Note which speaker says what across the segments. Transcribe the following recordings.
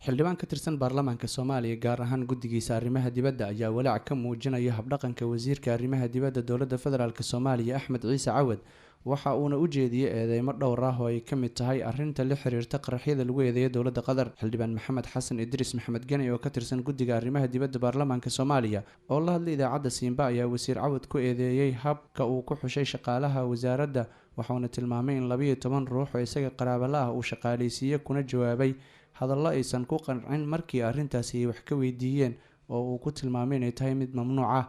Speaker 1: xildhibaan ka tirsan baarlamaanka Soomaaliya gaar ahaan guddigiisa arrimaha dibadda ayaa walaac ka muujinaya habdhaqanka wasiirka arrimaha dibadda dowladda federaalk Soomaaliya Axmed Ciise Cawad waxa uuna u jeediyay eedeymo dhowr ah oo ay ka mid tahay arrinta la xiriirta qaraxyada lagu eedeeyay dowladda Qatar. Xildhibaan Maxamed Xasan Idris Maxamed Gani oo ka tirsan guddiga arrimaha dibadda baarlamaanka Soomaaliya oo la hadlay idaacadda Simba ayaa wasiir Cawad ku eedeeyay habka uu ku xushay shaqaalaha wasaaradda waxaana tilmaamay in 12 ruux oo isaga qaraabala ah uu shaqaaleysiiyay kuna jawaabay hadallo aysan ku qancin markii arrintaasi ay wax ka weydiiyeen oo uu ku tilmaamay inay tahay mid mamnuuc ah.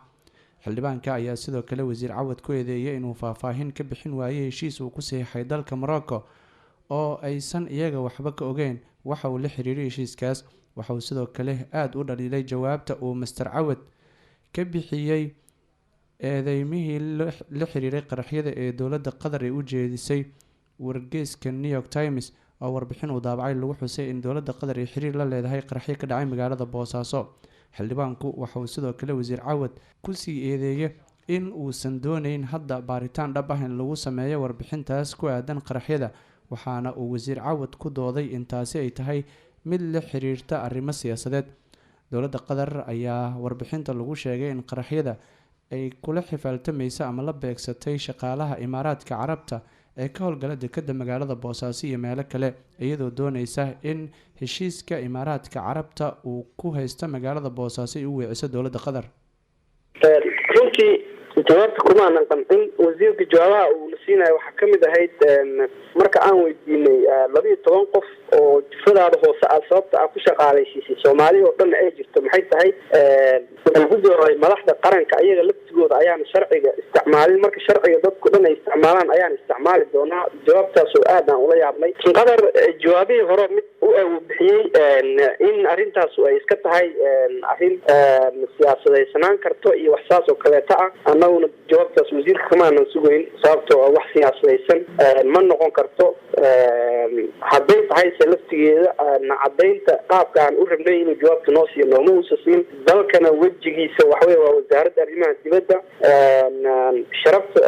Speaker 1: xildhibaanka ayaa sidoo kale wasiir Cawad ku eedeeyay inuu faahfaahin ka bixin waayay heshiis uu ku saxiixay dalka Morocco oo aysan iyaga waxba ka ogeyn waxa uu la xiriiray heshiiskaas. waxa uu sidoo kale aad u dhaliilay jawaabta uu Mr. Cawad ka bixiyay eedeymihii la xiriiray qaraxyada ee dowladda Qatar ay u jeedisay wargeyska New York Times oo warbixin uu daabacay lagu xusay in dowladda Qatar ay xiriir la leedahay qaraxyo ka dhacay magaalada Boosaaso. xildhibaanku waxa uu sidoo kale wasiir Cawad ku sii eedeeyay in uusan doonayn hadda baaritaan dhab ah in lagu sameeyo warbixintaas ku aadan qaraxyada waxaana uu wasiir Cawad ku dooday in taasi ay tahay mid la xiriirta arrimo siyaasadeed. dowladda Qatar ayaa warbixinta lagu sheegay in qaraxyada ay kula xifaaltamayso ama la beegsatay shaqaalaha Imaaraadka Carabta ee ka howlgala dekedda magaalada Boosaaso iyo meelo kale iyadoo doonaysa in heshiiska Imaaraadka Carabta uu ku haysto magaalada Boosaaso ay u weeciso dowladda Qatar.
Speaker 2: runtii jawaabta kuma aanan qancin wasiirka jawaabaha uu la siinayo waxaa ka mid ahayd marka aan weydiinay 12 qof oo jifadaada hoose ah sababta aan ku shaqaaleysiisay Soomaali oo dhan ay jirto maxay tahay guddiga madaxda qaranka ayaga laftigooda ayaan sharciga isticmaalin marka sharciga dadku dhan ay isticmaalaan ayaan isticmaali doonaa jawaabtaas oo aad aan ula yaabnay. Qatar jawaabihii hore mid uu bixiyay in arrintaas ay iska tahay arrin siyaasadaysanaan karto iyo wax saas oo kale ah annaguna jawaabtaas wasiirka kama aanan sugayn sababtoo ah wax siyaasadaysan ma noqon karto hadday tahay laftigeeda cadaynta qaabka aan u rabnay inuu jawaabta noo siiyo nooma uusan siin dalkana wejigiisa waxaweye waa wasaaradda arrimaha dibadda sharafta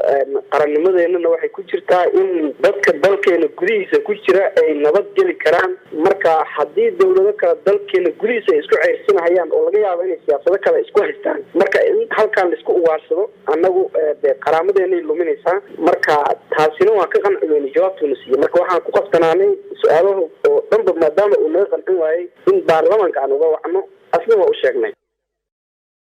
Speaker 2: qarannimadeennana waxay ku jirtaa in dadka dalkeena gudihiisa ku jira ay nabad geli karaan marka haddii dowlado kale dalkeena gudihiisa ay isku ceyrsanahayaan oo laga yaabo inay siyaasado kale isku haystaan marka in halkaan laisku ugaarsado annagu qaraamadeenay luminaysaa marka taasina waan ka qanci weynay jawaabtuuna siiye marka waxaan ku qabtanaanay su-aalaha oo dhanba maadaama uu naga qancin waayey in baarlamaanka aan uga wacno asna waa u sheegnay.